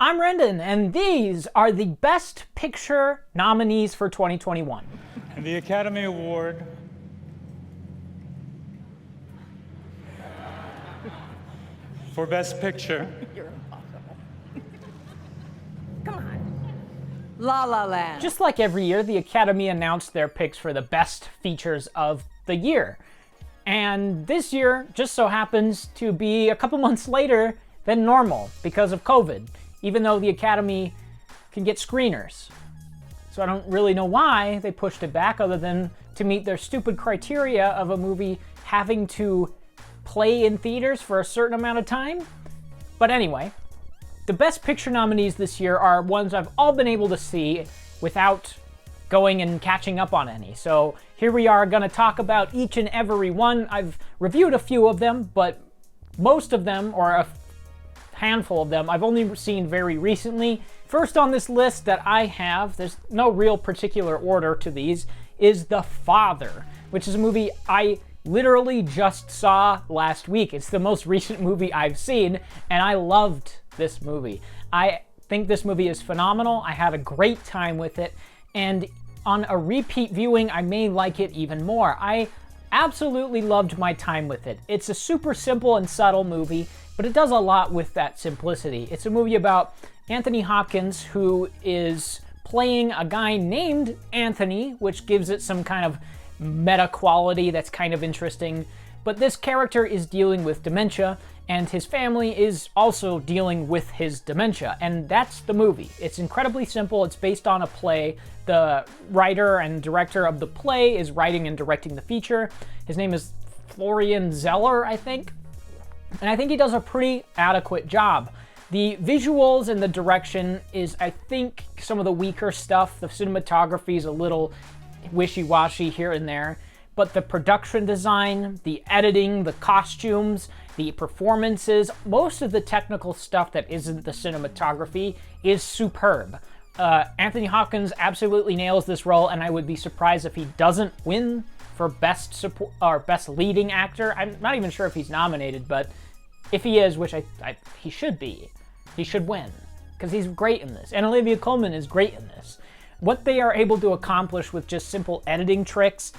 I'm Rendan, and these are the Best Picture nominees for 2021. And the Academy Award for Best Picture. You're impossible. Come on. La La Land. Just like every year, the Academy announced their picks for the best features of the year. And this year just so happens to be a couple months later than normal because of COVID, even though the Academy can get screeners. So I don't really know why they pushed it back other than to meet their stupid criteria of a movie having to play in theaters for a certain amount of time. But anyway, the Best Picture nominees this year are ones I've all been able to see without going and catching up on any. So here we are going to talk about each and every one. I've reviewed a few of them, but most of them, or a handful of them, I've only seen very recently. First on this list that I have, there's no real particular order to these, is The Father, which is a movie I literally just saw last week. It's the most recent movie I've seen, and I loved this movie. I think this movie is phenomenal. I had a great time with it, and on a repeat viewing, I may like it even more. I absolutely loved my time with it. It's a super simple and subtle movie, but it does a lot with that simplicity. It's a movie about Anthony Hopkins, who is playing a guy named Anthony, which gives it some kind of meta quality that's kind of interesting. But this character is dealing with dementia, and his family is also dealing with his dementia, and that's the movie. It's incredibly simple. It's based on a play. The writer and director of the play is writing and directing the feature. His name is Florian Zeller, I think. And I think he does a pretty adequate job. The visuals and the direction is, I think, some of the weaker stuff. The cinematography is a little wishy-washy here and there. But the production design, the editing, the costumes, the performances, most of the technical stuff that isn't the cinematography is superb. Anthony Hopkins absolutely nails this role, and I would be surprised if he doesn't win for best support or best leading actor. I'm not even sure if he's nominated, but if he is, which he should be, he should win because he's great in this. And Olivia Colman is great in this. What they are able to accomplish with just simple editing tricks,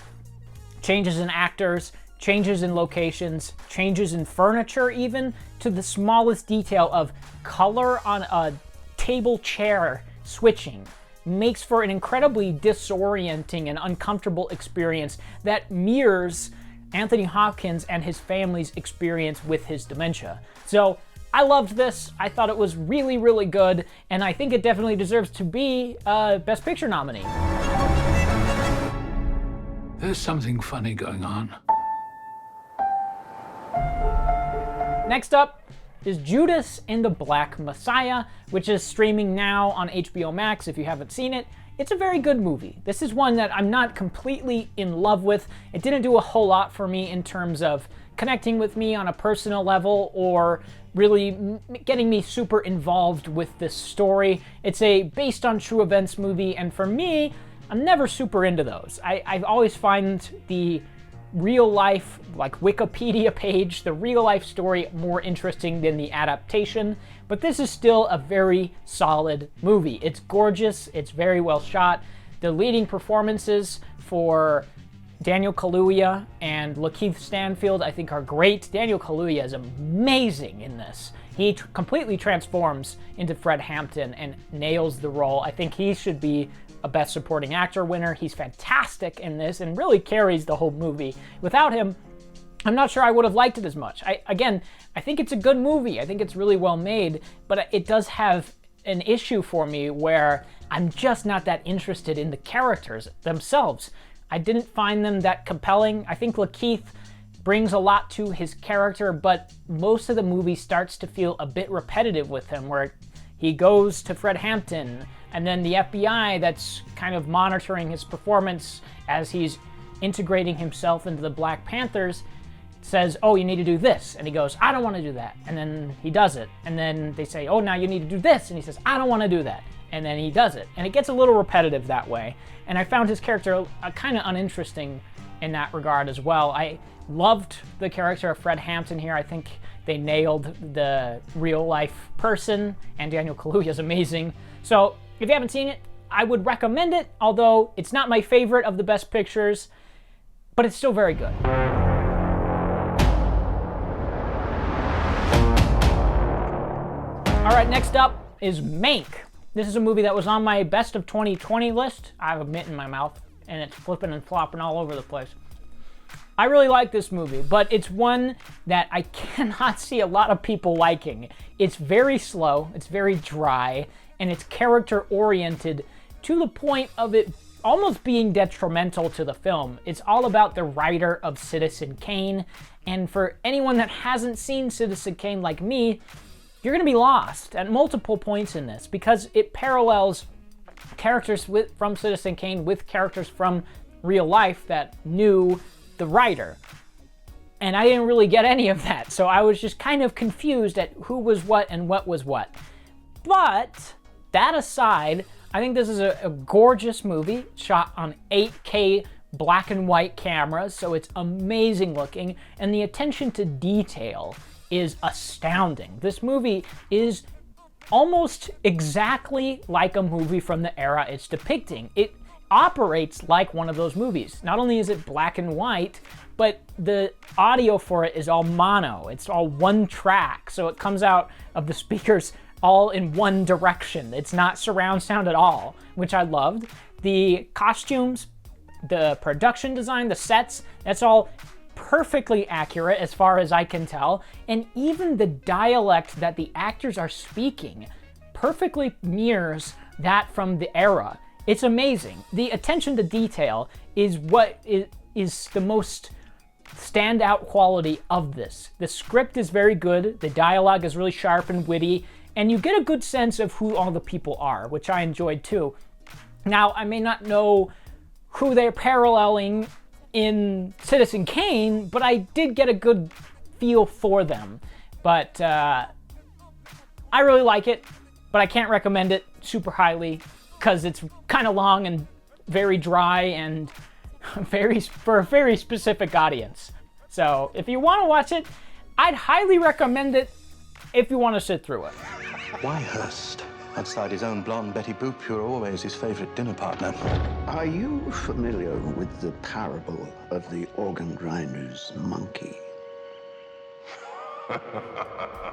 changes in actors, changes in locations, changes in furniture, even to the smallest detail of color on a table chair switching, makes for an incredibly disorienting and uncomfortable experience that mirrors Anthony Hopkins and his family's experience with his dementia. So I loved this. I thought it was really, really good, and I think it definitely deserves to be a Best Picture nominee. There's something funny going on. Next up is Judas and the Black Messiah, which is streaming now on HBO Max if you haven't seen it. It's a very good movie. This is one that I'm not completely in love with. It didn't do a whole lot for me in terms of connecting with me on a personal level or really getting me super involved with this story. It's a based on true events movie, and for me, I'm never super into those. I always find the real life, like Wikipedia page, the real life story more interesting than the adaptation, but this is still a very solid movie. It's gorgeous, it's very well shot. The leading performances for Daniel Kaluuya and Lakeith Stanfield, I think, are great. Daniel Kaluuya is amazing in this. He completely transforms into Fred Hampton and nails the role. I think he should be a Best Supporting Actor winner. He's fantastic in this and really carries the whole movie. Without him, I'm not sure I would have liked it as much. I think it's a good movie. I think it's really well made, but it does have an issue for me where I'm just not that interested in the characters themselves. I didn't find them that compelling. I think Lakeith brings a lot to his character, but most of the movie starts to feel a bit repetitive with him, where he goes to Fred Hampton, and then the FBI that's kind of monitoring his performance as he's integrating himself into the Black Panthers says, oh, you need to do this. And he goes, I don't want to do that. And then he does it. And then they say, oh, now you need to do this. And he says, I don't want to do that. And then he does it. And it gets a little repetitive that way. And I found his character kind of uninteresting in that regard as well. I loved the character of Fred Hampton here. I think They nailed the real-life person, and Daniel Kaluuya is amazing. So if you haven't seen it, I would recommend it, although it's not my favorite of the best pictures, but it's still very good. All right, next up is Mank. This is a movie that was on my best of 2020 list. I have a mint in my mouth, and it's flipping and flopping all over the place. I really like this movie, but it's one that I cannot see a lot of people liking. It's very slow, it's very dry, and it's character-oriented to the point of it almost being detrimental to the film. It's all about the writer of Citizen Kane, and for anyone that hasn't seen Citizen Kane like me, you're going to be lost at multiple points in this because it parallels characters from Citizen Kane with characters from real life that knew the writer. And I didn't really get any of that, so I was just kind of confused at who was what and what was what. But that aside, I think this is a gorgeous movie shot on 8K black and white cameras, so it's amazing looking, and the attention to detail is astounding. This movie is almost exactly like a movie from the era it's depicting. It operates like one of those movies. Not only is it black and white, but the audio for it is all mono. It's all one track, so it comes out of the speakers all in one direction. It's not surround sound at all, which I loved. The costumes, the production design, the sets, that's all perfectly accurate as far as I can tell, and even the dialect that the actors are speaking perfectly mirrors that from the era. It's amazing. The attention to detail is what is the most standout quality of this. The script is very good, the dialogue is really sharp and witty, and you get a good sense of who all the people are, which I enjoyed too. Now, I may not know who they're paralleling in Citizen Kane, but I did get a good feel for them. But I really like it, but I can't recommend it super highly because it's kind of long and very dry and for a very specific audience. So if you want to watch it, I'd highly recommend it if you want to sit through it. Why Hurst? Outside his own blonde Betty Boop, you're always his favorite dinner partner. Are you familiar with the parable of the organ grinder's monkey?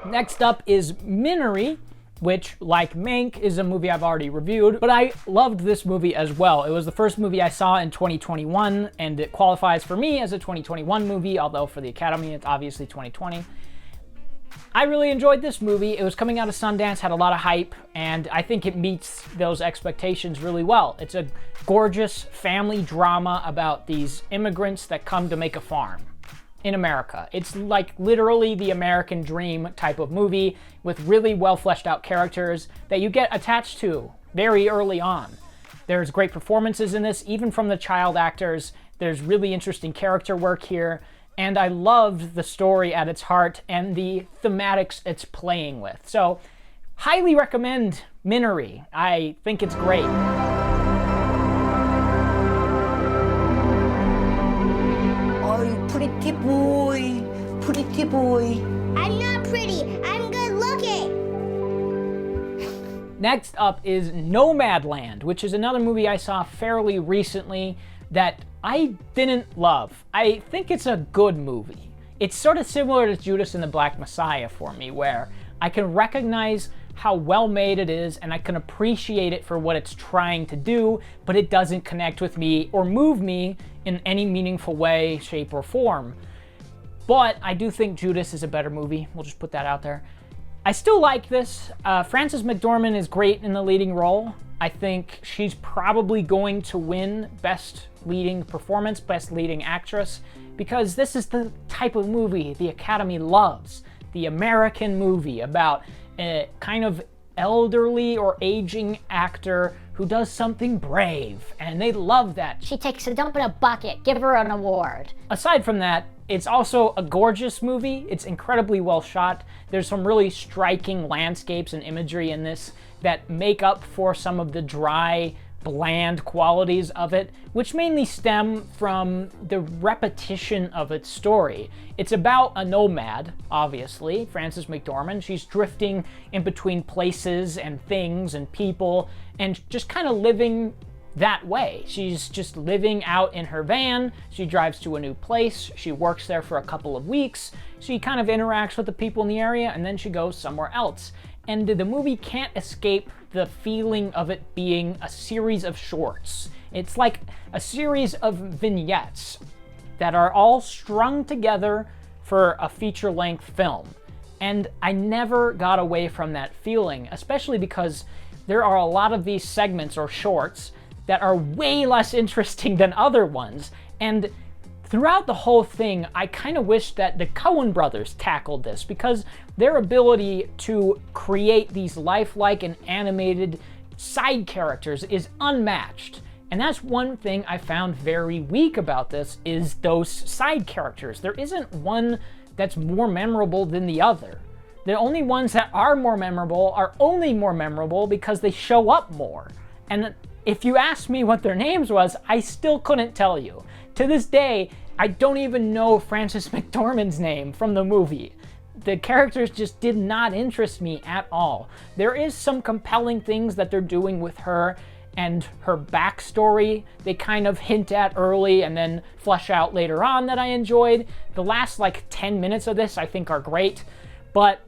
Next up is Minari, which, like Mank, is a movie I've already reviewed, but I loved this movie as well. It was the first movie I saw in 2021, and it qualifies for me as a 2021 movie, although for the Academy, it's obviously 2020. I really enjoyed this movie. It was coming out of Sundance, had a lot of hype, and I think it meets those expectations really well. It's a gorgeous family drama about these immigrants that come to make a farm in America. It's like literally the American dream type of movie with really well fleshed out characters that you get attached to very early on. There's great performances in this, even from the child actors. There's really interesting character work here. And I loved the story at its heart and the thematics it's playing with. So, highly recommend Minari. I think it's great. Oh, pretty boy, pretty boy. I'm not pretty, I'm good looking. Next up is Nomadland, which is another movie I saw fairly recently that I didn't love. I think it's a good movie. It's sort of similar to Judas and the Black Messiah for me, where I can recognize how well made it is and I can appreciate it for what it's trying to do, but it doesn't connect with me or move me in any meaningful way, shape, or form. But I do think Judas is a better movie. We'll just put that out there. I still like this. Frances McDormand is great in the leading role. I think she's probably going to win Best Leading Performance, Best Leading Actress, because this is the type of movie the Academy loves. The American movie about a kind of elderly or aging actor who does something brave, and they love that. She takes a dump in a bucket. Give her an award. Aside from that, it's also a gorgeous movie. It's incredibly well shot. There's some really striking landscapes and imagery in this that make up for some of the dry bland qualities of it, which mainly stem from the repetition of its story. It's about a nomad, obviously, Frances McDormand. She's drifting in between places and things and people and just kind of living that way. She's just living out in her van. She drives to a new place. She works there for a couple of weeks. She kind of interacts with the people in the area, and then she goes somewhere else. And the movie can't escape the feeling of it being a series of shorts. It's like a series of vignettes that are all strung together for a feature-length film. And I never got away from that feeling, especially because there are a lot of these segments or shorts that are way less interesting than other ones. And throughout the whole thing, I kind of wish that the Coen brothers tackled this, because their ability to create these lifelike and animated side characters is unmatched. And that's one thing I found very weak about this, is those side characters. There isn't one that's more memorable than the other. The only ones that are more memorable are only more memorable because they show up more. And if you asked me what their names was, I still couldn't tell you. To this day, I don't even know Frances McDormand's name from the movie. The characters just did not interest me at all. There is some compelling things that they're doing with her and her backstory. They kind of hint at early and then flesh out later on that I enjoyed. The last 10 minutes of this I think are great, but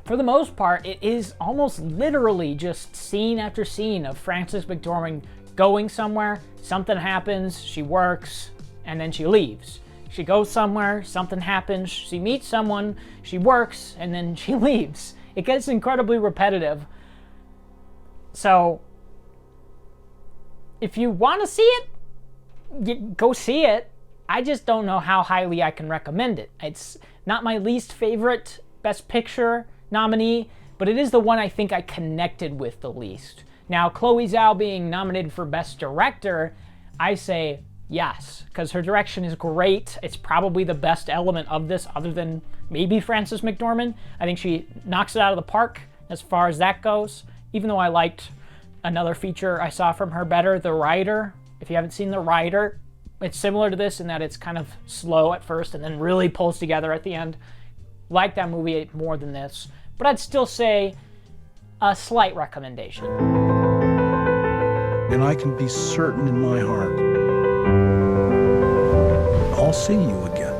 for the most part, it is almost literally just scene after scene of Frances McDormand going somewhere, something happens, she works, and then she leaves. She goes somewhere, something happens, she meets someone, she works, and then she leaves. It gets incredibly repetitive. So, if you want to see it, go see it. I just don't know how highly I can recommend it. It's not my least favorite Best Picture nominee, but it is the one I think I connected with the least. Now, Chloe Zhao being nominated for Best Director, I say yes, because her direction is great. It's probably the best element of this, other than maybe Frances McDormand. I think she knocks it out of the park as far as that goes, even though I liked another feature I saw from her better, The Rider. If you haven't seen The Rider, it's similar to this in that it's kind of slow at first and then really pulls together at the end. Like that movie more than this, but I'd still say a slight recommendation. And I can be certain in my heart, I'll see you again.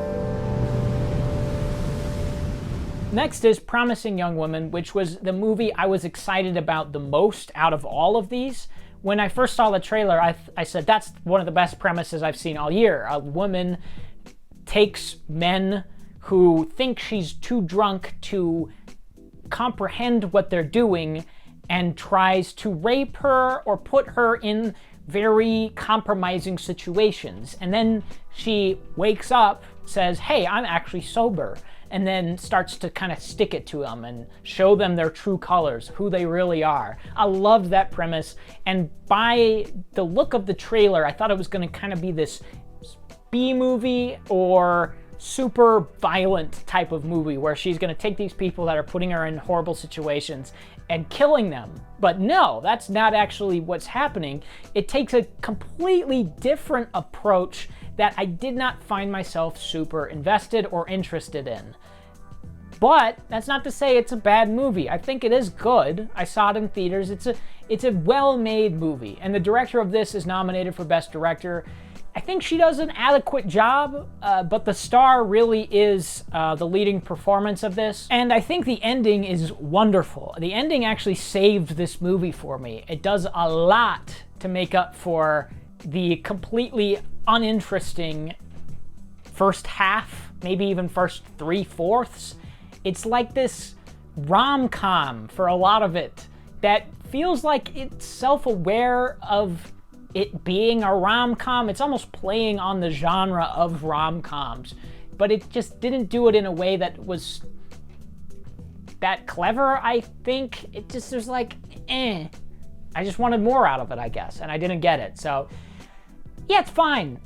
Next is Promising Young Woman, which was the movie I was excited about the most out of all of these. When I first saw the trailer, I said, that's one of the best premises I've seen all year. A woman takes men who think she's too drunk to comprehend what they're doing and tries to rape her or put her in very compromising situations. And then she wakes up, says, hey, I'm actually sober, and then starts to kind of stick it to them and show them their true colors, who they really are. I loved that premise, and by the look of the trailer, I thought it was going to kind of be this B-movie or super violent type of movie where she's going to take these people that are putting her in horrible situations and killing them. But no, that's not actually what's happening. It takes a completely different approach that I did not find myself super invested or interested in. But that's not to say it's a bad movie. I think it is good. I saw it in theaters. It's a well-made movie, and the director of this is nominated for Best Director. I think she does an adequate job, but the star really is the leading performance of this. And I think the ending is wonderful. The ending actually saved this movie for me. It does a lot to make up for the completely uninteresting first half, maybe even first 3/4. It's like this rom-com for a lot of it that feels like it's self-aware of it being a rom-com. It's almost playing on the genre of rom-coms, but it just didn't do it in a way that was that clever, I think. It just was like, I just wanted more out of it, I guess, and I didn't get it. So, yeah, it's fine.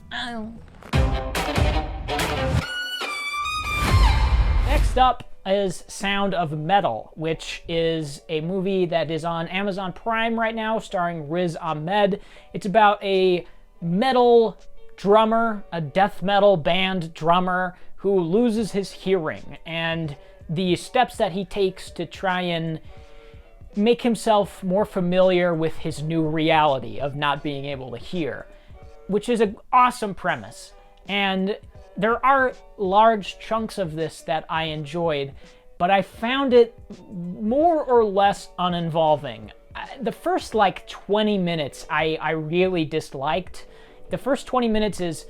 Next up is Sound of Metal, which is a movie that is on Amazon Prime right now, starring Riz Ahmed. It's about a metal drummer, a death metal band drummer, who loses his hearing, and the steps that he takes to try and make himself more familiar with his new reality of not being able to hear, which is an awesome premise. And there are large chunks of this that I enjoyed, but I found it more or less uninvolving. The first 20 minutes I really disliked. The first 20 minutes is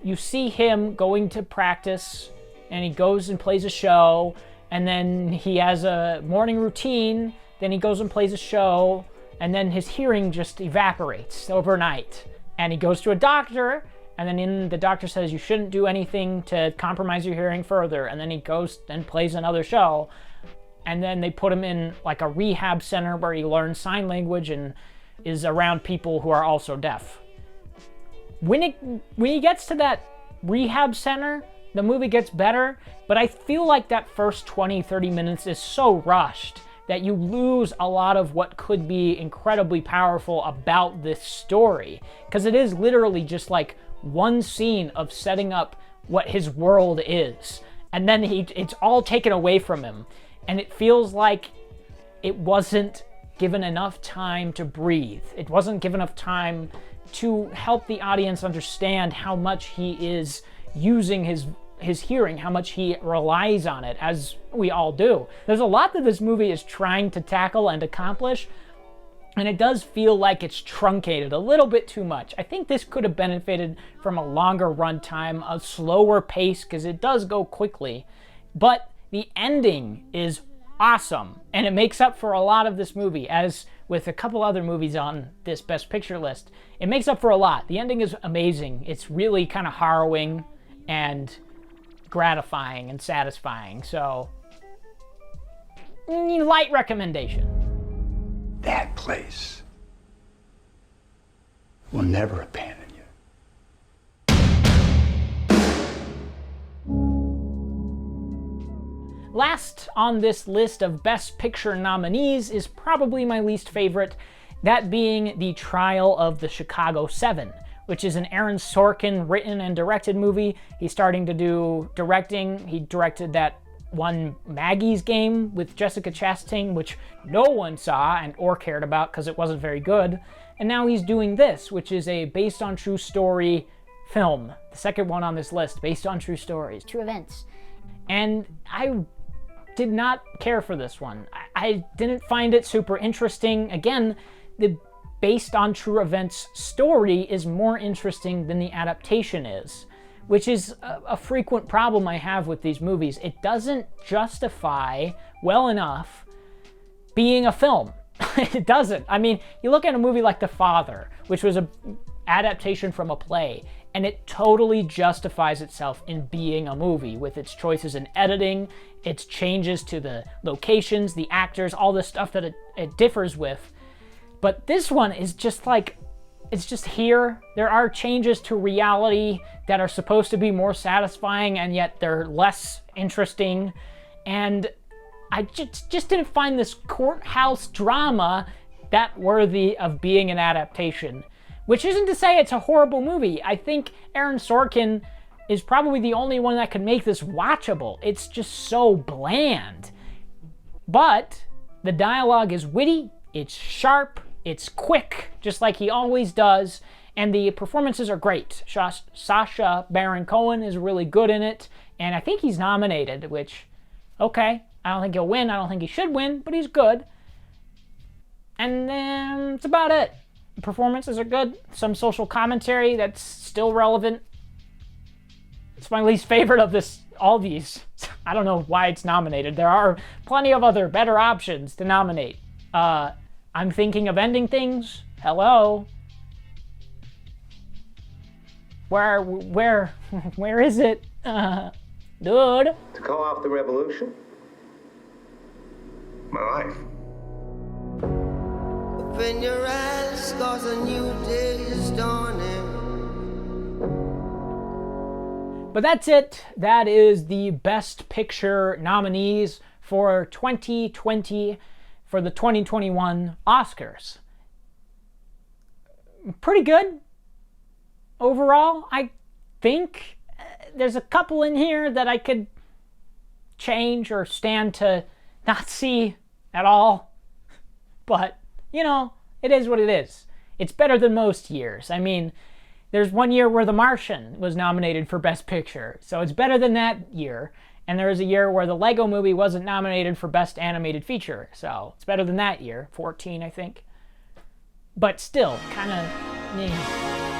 you see him going to practice, and he goes and plays a show, and then he has a morning routine, then he goes and plays a show, and then his hearing just evaporates overnight. And he goes to a doctor, and then the doctor says you shouldn't do anything to compromise your hearing further, and then he goes and plays another show, and then they put him in a rehab center where he learns sign language and is around people who are also deaf. When he gets to that rehab center, the movie gets better, but I feel like that first 20-30 minutes is so rushed that you lose a lot of what could be incredibly powerful about this story, because it is literally just one scene of setting up what his world is, and then it's all taken away from him, and it feels like it wasn't given enough time to breathe. It wasn't given enough time to help the audience understand how much he is using his hearing, how much he relies on it, as we all do. There's a lot that this movie is trying to tackle and accomplish, and it does feel like it's truncated a little bit too much. I think this could have benefited from a longer runtime, a slower pace, because it does go quickly, but the ending is awesome, and it makes up for a lot of this movie. As with a couple other movies on this Best Picture list, it makes up for a lot. The ending is amazing. It's really kind of harrowing and gratifying and satisfying, so light recommendation. That place will never abandon you. Last on this list of Best Picture nominees is probably my least favorite, that being The Trial of the Chicago 7, which is an Aaron Sorkin written and directed movie. He's starting to do directing. He directed that one Maggie's Game with Jessica Chastain, which no one saw or cared about because it wasn't very good. And now he's doing this, which is a based on true story film. The second one on this list, based on true stories. True events. And I did not care for this one. I didn't find it super interesting. Again, the based on true events story is more interesting than the adaptation is, which is a frequent problem I have with these movies. It doesn't justify well enough being a film. It doesn't. I mean, you look at a movie like The Father, which was an adaptation from a play, and it totally justifies itself in being a movie with its choices in editing, its changes to the locations, the actors, all the stuff that it differs with. But this one is just it's just here. There are changes to reality that are supposed to be more satisfying, and yet they're less interesting. And I just didn't find this courthouse drama that worthy of being an adaptation. Which isn't to say it's a horrible movie. I think Aaron Sorkin is probably the only one that can make this watchable. It's just so bland. But the dialogue is witty, it's sharp, it's quick, just like he always does, and the performances are great. Sacha Baron Cohen is really good in it, and I think he's nominated, which, okay, I don't think he'll win, I don't think he should win, but he's good. And then that's about it. The performances are good, some social commentary that's still relevant. It's my least favorite of all these. I don't know why it's nominated. There are plenty of other better options to nominate. I'm thinking of ending things. Hello. Where is it? Dude. To call off the revolution? My life. Open your eyes, 'cause a new day is dawning. But that's it. That is the Best Picture nominees for 2020 for the 2021 Oscars. Pretty good overall, I think. There's a couple in here that I could change or stand to not see at all. But, you know, it is what it is. It's better than most years. I mean, there's one year where The Martian was nominated for Best Picture, so it's better than that year. And there was a year where the Lego Movie wasn't nominated for Best Animated Feature, so it's better than that year. 14, I think. But still, kind of...